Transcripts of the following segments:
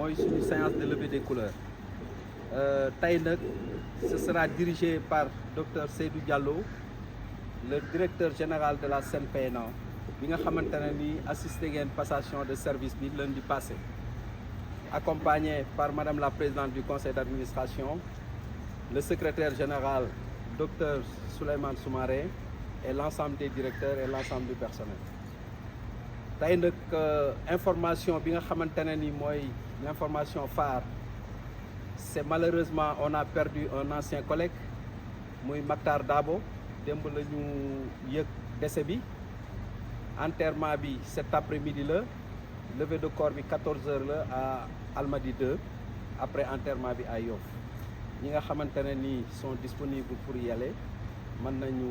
mooy suñu séance de levée des couleurs tey nag ce sera dirigé par docteur Seydou Diallo, le directeur général de la SENPNA bi nga xamante ne ni assisté ngeen passation de service bi lundi passé, accompagné par madame la présidente du conseil d'administration, le secrétaire général docteur Souleymane Soumaré et l'ensemble des directeurs et l'ensemble du personnel. tey nag information bi nga xamante ne ni mooy l'information phare, c'est malheureusement on a perdu un ancien collègue muy Mactar Dabo. Démb la ñu yëg décès bi. Enterrement bi cet après-midi la, levée de corps bi 14h la à Almadies 2, après enterrement bi à Yoff. ñi nga xamante ne ni sont disponibles pour y aller mën nañu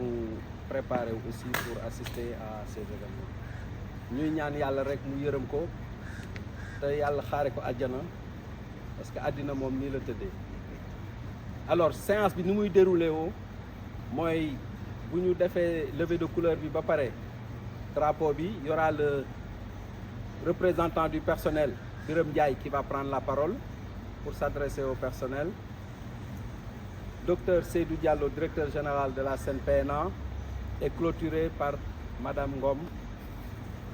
préparer aussi pour assister à ces événements. ñuy ñaan yàlla rek mu yërëm ko te yàlla xaare ko àjjana, parce que àddina moom nii la tëddee. Alors séance bi ni muy déroulé woo mooy bu ñu defee levée de couleur bi ba pare, drapeau bi, y aura le représentant du personnel Birame Ndiaye qui va prendre la parole pour s'adresser au personnel. Docteur Seydou Diallo, directeur général de la SENPNA, est clôturé par Madame Ngom,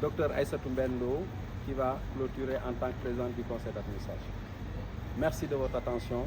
docteur Aïssatou Mbendo, qui va clôturer en tant que présidente du conseil d'administration. Merci de votre attention.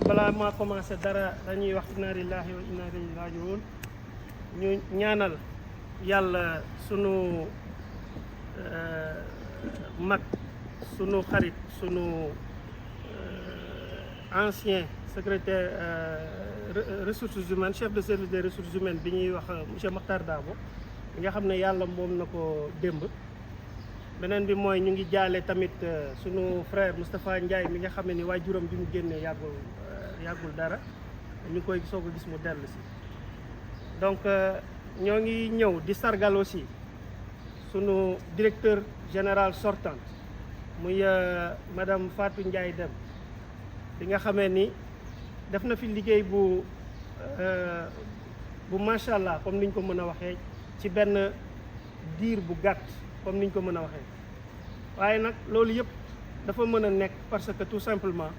balaa maa commencé dara dañuy wax inna lillahi wa inna ilayhi raji'un. ñu ñaanal yàlla sunu mag, sunu xarit, sunu ancien secrétaire ressources humaines, chef de service des ressources humaines bi ñuy wax monsieur Mactar Dabo, nga xam ne yàlla moom na ko démb. beneen bi mooy ñu ngi jaale tamit sunu frère Moustapha Ndiaye mi nga xam ne ni waajuram bi mu génnee yàggul dara, ñu ngi koy soog a gis mu dellu si. donc ñoo ngi ñëw di sargal aussi sunu directeur général sortant muy madame Fatou Ndiaye Deme, bi nga xamee ni def na fi liggéey bu macha allah, comme niñ ko mën a waxee, ci benn diir bu gàtt, comme niñ ko mën a waxee. waaye nag loolu yëpp dafa mën a nekk parce que tout simplement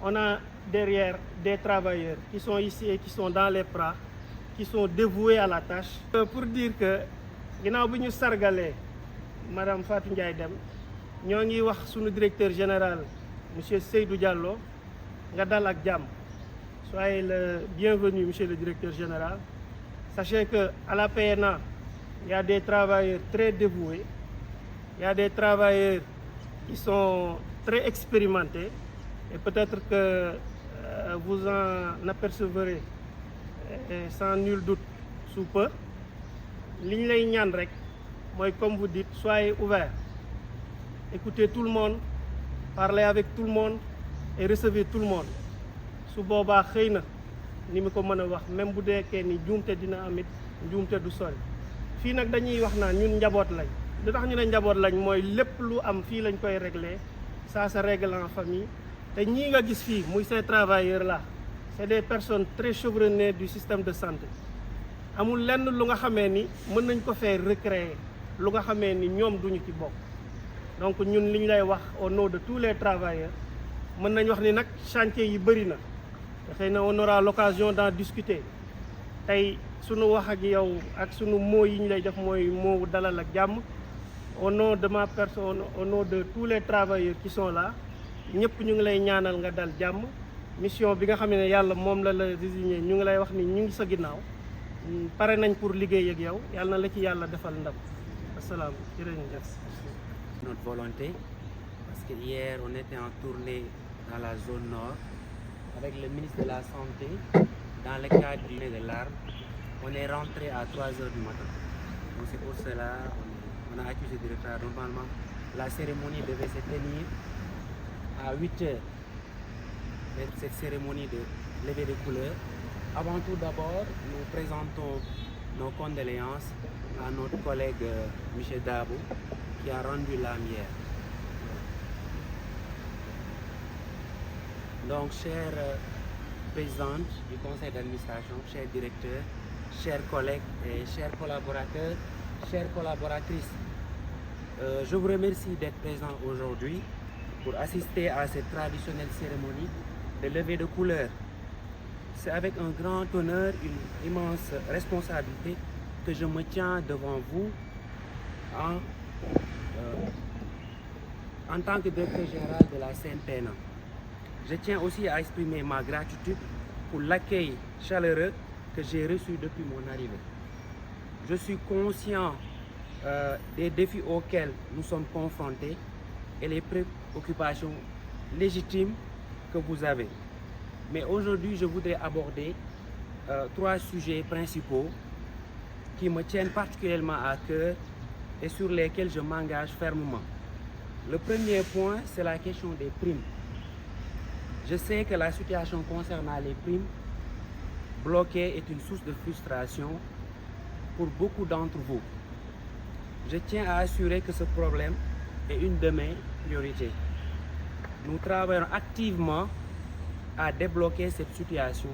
on a derrière des travailleurs qui sont ici et qui sont dans les pras, qui sont dévoués à la tâche. Pour dire que ginnaaw bi ñu sargalee madame Fatou Ndiaye Deme, ñoo ngi wax sunu directeur général monsieur Seydou Diallo nga dal ak jàmm. Soyez le bienvenu monsieur le directeur général. Sachez que à la PNA il y a des travailleurs très dévoués, il y a des travailleurs qui sont très expérimentés, et peut-être que vous en apercevrez sans nul doute sous peu. li ñu lay ñaan rek mooy, comme vous dites, soyez ouverts, écoutez tout le monde, parlez avec tout le monde et recevez tout le monde. su boobaa xëy na ni mu ko mën a wax même bu deekee ni njuumte dina amit njuumte du sori fii nag dañuy wax naan ñun njaboot lañ li tax ñu ne njaboot lañ mooy lépp lu am fii lañ koy régler ça se règle en famille te ñii nga gis fii muy ces travailleurs là c'est des personnes très chevronnées du système de santé amul lenn lu nga xamee ni mën nañ ko faire recréer lu nga xamee ni ñoom duñu ci bokk donc ñun li ñu lay wax au nom de tous les travailleurs mën nañ wax ni nag chantier yi bëri na te xëy na on aura l'occasion d'en discuter tey sunu wax ak yow ak sunu mots yi ñu lay def mooy mot dalal ak jàmm au nom de ma personne au nom de tous les travailleurs qui sont là ñëpp ñu ngi lay ñaanal nga dal jàmm mission bi nga xam ne yàlla moom la désigné ñu ngi lay wax ni ñu ngi sa ginnaaw pare nañ pour liggéey ak yow yàlla na la ci yàlla defal ndam asalaam jërëjëf. Notre volonté, parce que hier on était en tournée dans la zone nord avec le ministre de la Santé dans le cadre du nez de l'arbre. On est rentré à 3 heures du matin. Donc c'est pour cela on a accusé du retard. Normalement, la cérémonie devait se tenir à 8 heures. Mais cette cérémonie de levée de couleurs. Avant tout d'abord, nous présentons nos condoléances à notre collègue M. Dabo qui a rendu l'âme hier. Donc, chère présidente du conseil d'administration, chers directeurs, chers collègues et chers collaborateurs, chères collaboratrices, je vous remercie d'être présents aujourd'hui pour assister à cette traditionnelle cérémonie de levée de couleurs. C'est avec un grand honneur, une immense responsabilité que je me tiens devant vous en tant que directeur général de la CNPNA. Je tiens aussi à exprimer ma gratitude pour l'accueil chaleureux que j'ai reçu depuis mon arrivée. Je suis conscient des défis auxquels nous sommes confrontés et les préoccupations légitimes que vous avez. Mais aujourd'hui, je voudrais aborder 3 sujets principaux qui me tiennent particulièrement à cœur et sur lesquels je m'engage fermement. Le premier point, c'est la question des primes. Je sais que la situation concernant les primes bloquées est une source de frustration pour beaucoup d'entre vous. Je tiens à assurer que ce problème est une de mes priorités. Nous travaillons activement à débloquer cette situation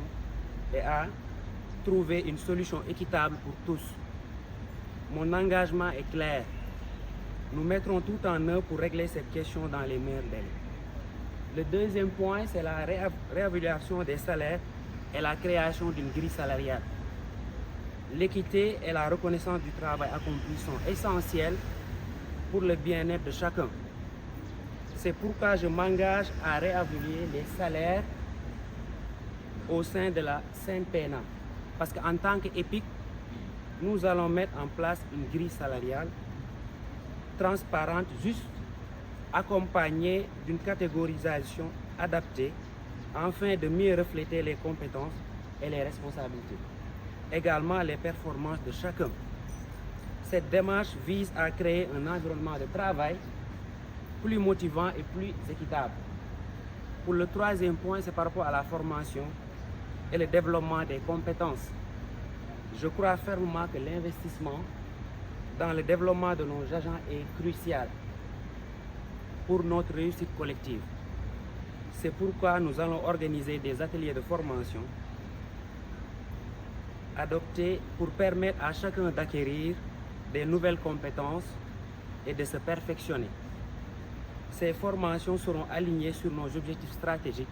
et à trouver une solution équitable pour tous. Mon engagement est clair. Nous mettrons tout en œuvre pour régler cette question dans les meilleurs délais. Le deuxième point, c'est la réévaluation des salaires et la création d'une grille salariale. L'équité et la reconnaissance du travail accompli sont essentielles pour le bien-être de chacun. C'est pourquoi je m'engage à réévaluer les salaires au sein de la CNPNA. Parce qu'en tant qu'EPIC, nous allons mettre en place une grille salariale transparente, juste, accompagnée d'une catégorisation adaptée afin de mieux refléter les compétences et les responsabilités. Également les performances de chacun. Cette démarche vise à créer un environnement de travail plus motivant et plus équitable. Pour le troisième point, c'est par rapport à la formation et le développement des compétences. Je crois fermement que l'investissement dans le développement de nos agents est crucial pour notre réussite collective. C'est pourquoi nous allons organiser des ateliers de formation adoptés pour permettre à chacun d'acquérir des nouvelles compétences et de se perfectionner. Ces formations seront alignées sur nos objectifs stratégiques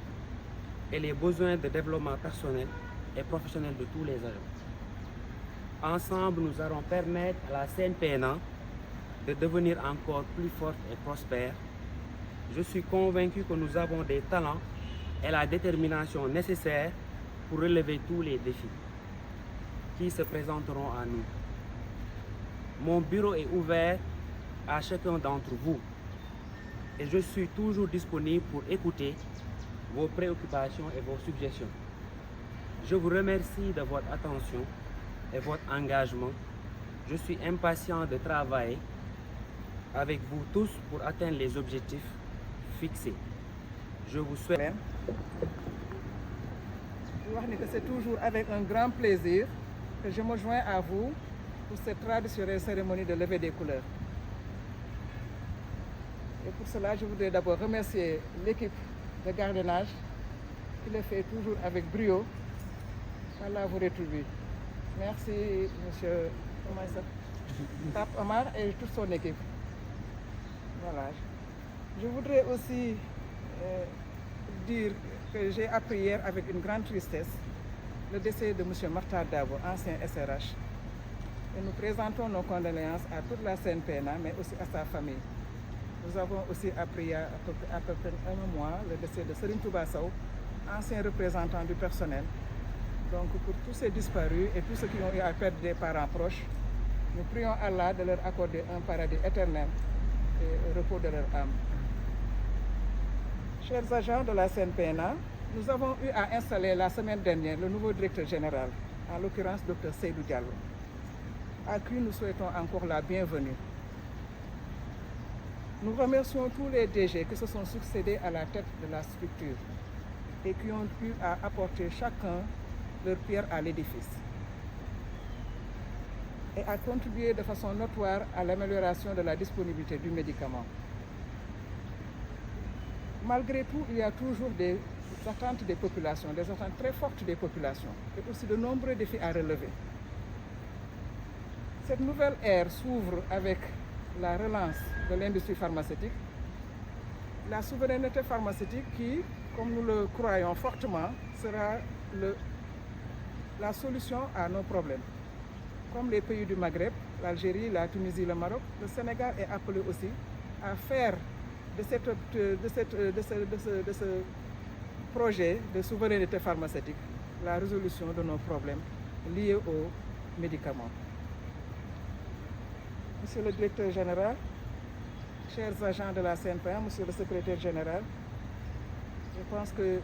et les besoins de développement personnel et professionnel de tous les agents. Ensemble, nous allons permettre à la CNPNA de devenir encore plus forte et prospère. Je suis convaincu que nous avons des talents et la détermination nécessaires pour relever tous les défis qui se présenteront à nous. Mon bureau est ouvert à chacun d'entre vous et je suis toujours disponible pour écouter vos préoccupations et vos suggestions. Je vous remercie de votre attention et votre engagement. Je suis impatient de travailler avec vous tous pour atteindre les objectifs fixés. Je vous souhaite... C'est toujours avec un grand plaisir que je me joins à vous pour cette traditionnelle cérémonie de levée des couleurs. Et pour cela, je voudrais d'abord remercier l'équipe de gardiennage qui le fait toujours avec brio. Allah vous rétribue. Merci, monsieur Pape Omar et toute son équipe. Voilà. Je voudrais aussi dire que j'ai appris hier avec une grande tristesse le décès de M. Marta Dabo, ancien SRH. Et nous présentons nos condoléances à toute la CNPNA, mais aussi à sa famille. Nous avons aussi appris à peu près un mois le décès de Serine Touba Sow, ancien représentant du personnel. Donc pour tous ces disparus et tous ceux qui ont eu à perdre des parents proches, nous prions Allah de leur accorder un paradis éternel et le repos de leur âme. Chers agents de la CNPNA, nous avons eu à installer la semaine dernière le nouveau directeur général, en l'occurrence Dr Seydou Diallo, à qui nous souhaitons encore la bienvenue. Nous remercions tous les DG qui se sont succédés à la tête de la structure et qui ont pu apporter chacun leur pierre à l'édifice et à contribuer de façon notoire à l'amélioration de la disponibilité du médicament. Malgré tout, il y a toujours des attentes des populations, des attentes très fortes des populations et aussi de nombreux défis à relever. Cette nouvelle ère s'ouvre avec la relance de l'industrie pharmaceutique, la souveraineté pharmaceutique qui, comme nous le croyons fortement, sera la solution à nos problèmes. Comme les pays du Maghreb, l'Algérie, la Tunisie, le Maroc, le Sénégal est appelé aussi à faire de ce projet de souveraineté pharmaceutique la résolution de nos problèmes liés aux médicaments. Monsieur le directeur général, chers agents de la CNPA, monsieur le secrétaire général, je pense que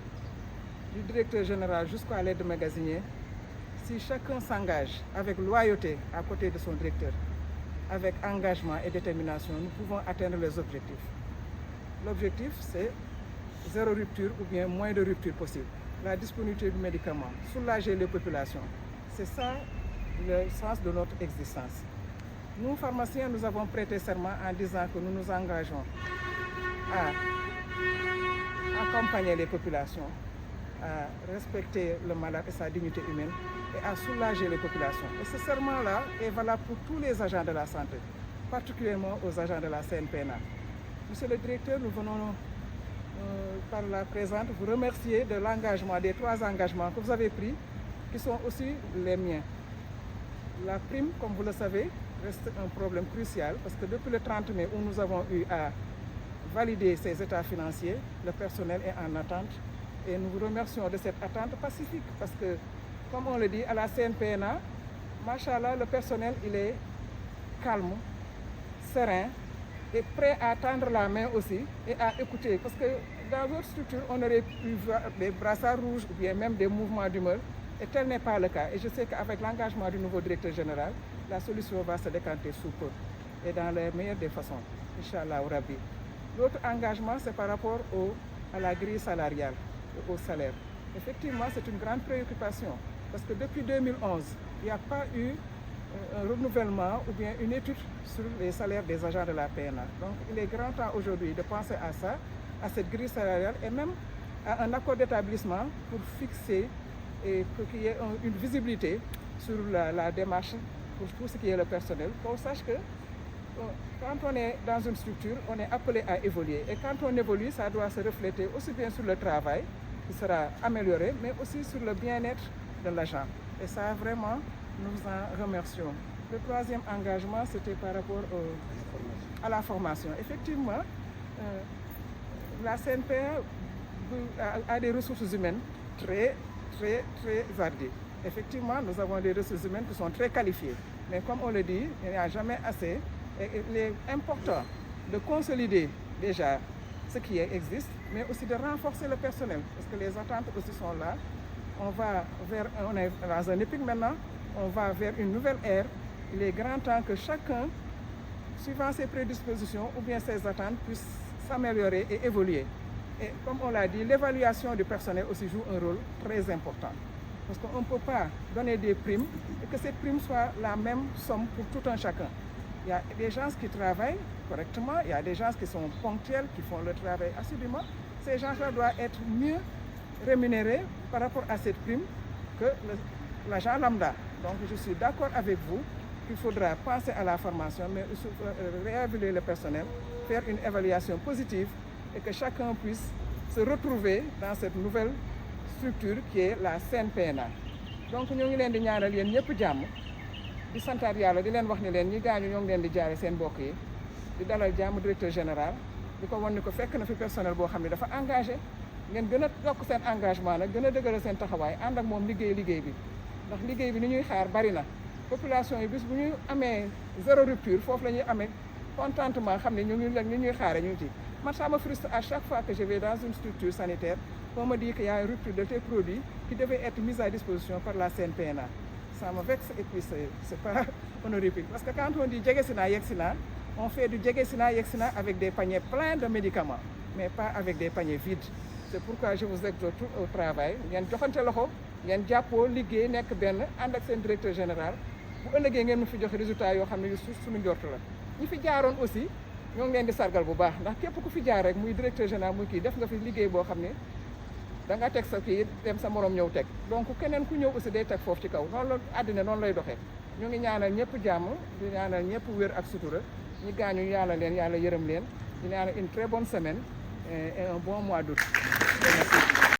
du directeur général jusqu'à l'aide magasinier, si chacun s'engage avec loyauté à côté de son directeur, avec engagement et détermination, nous pouvons atteindre les objectifs. L'objectif, c'est zéro rupture ou bien moins de rupture possible. La disponibilité du médicament, soulager les populations. C'est ça le sens de notre existence. Nous, pharmaciens, nous avons prêté serment en disant que nous nous engageons à accompagner les populations, à respecter le malade et sa dignité humaine et à soulager les populations. Et ce serment-là est valable pour tous les agents de la santé, particulièrement aux agents de la CNPNA. Monsieur le directeur, nous venons par la présente vous remercier de l'engagement, des 3 engagements que vous avez pris, qui sont aussi les miens. La prime, comme vous le savez, reste un problème crucial parce que depuis le 30 mai où nous avons eu à valider ces états financiers, le personnel est en attente et nous vous remercions de cette attente pacifique parce que, comme on le dit, à la CNPNA, machallah, le personnel il est calme, serein et prêt à tendre la main aussi et à écouter parce que dans votre structure, on aurait pu voir des brassards rouges ou bien même des mouvements d'humeur et tel n'est pas le cas. Et je sais qu'avec l'engagement du nouveau directeur général, la solution va se décanter sous peu et dans les meilleures des façons, Inch'Allah au Rabbi. L'autre engagement, c'est par rapport à la grille salariale, au salaire. Effectivement, c'est une grande préoccupation parce que depuis 2011, il n'y a pas eu un renouvellement ou bien une étude sur les salaires des agents de la PNA. Donc, il est grand temps aujourd'hui de penser à ça, à cette grille salariale et même à un accord d'établissement pour fixer et pour qu'il y ait une visibilité sur la démarche pour tout ce qui est le personnel, qu'on sache que quand on est dans une structure, on est appelé à évoluer. Et quand on évolue, ça doit se refléter aussi bien sur le travail, qui sera amélioré, mais aussi sur le bien-être de l'agent. Et ça, vraiment, nous en remercions. Le 3e engagement, c'était par rapport à la formation. Effectivement, la CNPA a des ressources humaines très ardues. Effectivement, nous avons des ressources humaines qui sont très qualifiées. Mais comme on le dit, il n'y a jamais assez. Et il est important de consolider déjà ce qui existe, mais aussi de renforcer le personnel, parce que les attentes aussi sont là. On est dans un épique maintenant, on va vers une nouvelle ère. Il est grand temps que chacun, suivant ses prédispositions ou bien ses attentes, puisse s'améliorer et évoluer. Et comme on l'a dit, l'évaluation du personnel aussi joue un rôle très important. Parce qu'on ne peut pas donner des primes et que cette prime soit la même somme pour tout un chacun. Il y a des gens qui travaillent correctement, il y a des gens qui sont ponctuels, qui font le travail assidûment. Ces gens-là doivent être mieux rémunérés par rapport à cette prime que l'agent lambda. Donc je suis d'accord avec vous qu'il faudra penser à la formation, mais aussi réévaluer le personnel, faire une évaluation positive et que chacun puisse se retrouver dans cette nouvelle structure qui est la CNPNA. Donc ñoo ngi leen di ñaanal yéen ñëpp jàmm di santaat yàlla di leen wax ni leen ñi gaañu ñoo ngi leen di jaare seen mbokk yi di dalal jàmm directeur général di ko wan ni ko fekk na fi personnel boo xam ne dafa engagé ngeen gën a yokk seen engagement nag gën a dëgëral seen taxawaay ànd ak moom liggéey bi ndax liggéey bi ni ñuy xaar bari na population yi bis bu ñu amee zéro rupture foofu la ñuy amee contentement xam ne ñu ngi leen ni ñuy xaare ñu ngi ci man ça me frustre à chaque fois que je vais dans une structure sanitaire on me dit qu'il y a une rupture de tes produits qui devait être mise à disposition par la CNPNA. Ça me vexe et puis c'est pas honorifique. Parce que quand on dit Djegesina Yeksina, on fait du Djegesina Yeksina avec des paniers pleins de médicaments, mais pas avec des paniers vides. C'est pourquoi je vous exhorte au travail. Ngeen joxante loxo, ngeen jàppoo liggéey nekk benn ànd ak seen directeur général bu ëllëgee ngeen mu fi joxe résultat yoo xam ne yu suñu njort la. ñi fi jaaroon aussi ñoo ngi leen di sargal bu baax ndax képp ku fi jaar rek muy directeur général muy kii def nga fi liggéey boo xam ne da nga teg sa kii dem sa morom ñëw teg donc keneen ku ñëw aussi day teg foofu ci kaw noonu la àddina noonu lay doxee ñu ngi ñaanal ñëpp jàmm di ñaanal ñëpp wér ak sutura ñi gaañu yàlla leen yàlla yërëm leen di ñaanal une très bonne semaine et un bon mois d'août.